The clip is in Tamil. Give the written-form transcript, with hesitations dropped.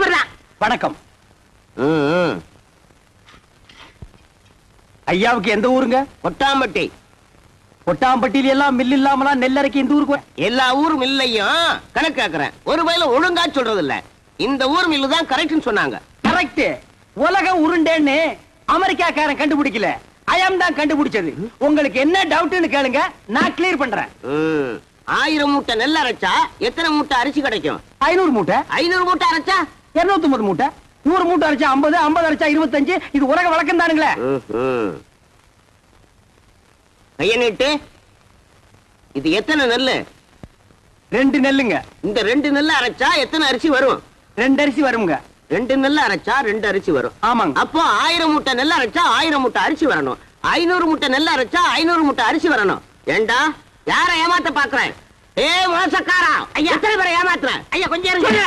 இவர்தான். வணக்கம். ஐயாவுக்கு எந்த ஊருங்க? கொட்டாம்பட்டி. கொட்டாம்பட்டியில எல்லாம் மில் இல்லாமலாம் நெல்லரைக்கு இந்த ஊருக்கு எல்லா ஊரும் இல்லையும் கணக்கு கேக்குறேன். ஒரு வயல ஒழுங்கா சொல்றது இல்ல. இந்த ஊர் மில்லு தான் கரெக்ட்னு சொன்னாங்க. கரெக்ட். உலகம் உருண்டேன்னு அமெரிக்காக்காரன் கண்டுபிடிக்கல, ஐயம் தான் கண்டுபிடிச்சது. உங்களுக்கு என்ன டவுட்னு கேளுங்க, நான் கிளியர் பண்றேன். 1000 மூட்டை நெல் அரைச்சா எத்தனை மூட்டை அரிசி கிடைக்கும்? 500 மூட்டை. 500 மூட்டை அரைச்சா 250 மூட்டை. 100 மூட்டை அரைச்சா 50, 50 அரைச்சா 25. இது உலக வழக்கம் தானுங்களே. கைய நீட்டு. இது எத்தனை நெல்லு? 2 நெல்லுங்க. இந்த 2 நெல்ல அரைச்சா எத்தனை அரிசி வரும்? 2 அரிசி வருங்க. 2 நெல்ல அரைச்சா 2 அரிசி வரும். ஆமாங்க. அப்போ 1000 மூட்டை நெல் அரைச்சா 1000 மூட்டை அரிசி வரணும். 500 மூட்டை நெல் அரைச்சா 500 மூட்டை அரிசி வரணும். ஏண்டா யார ஏமாத்த பாக்குறேன்? ஏ மோசக்காரா, ஐயா எத்தனை பேரை ஏமாத்துறேன்? ஐயா கொஞ்சம் இருங்க.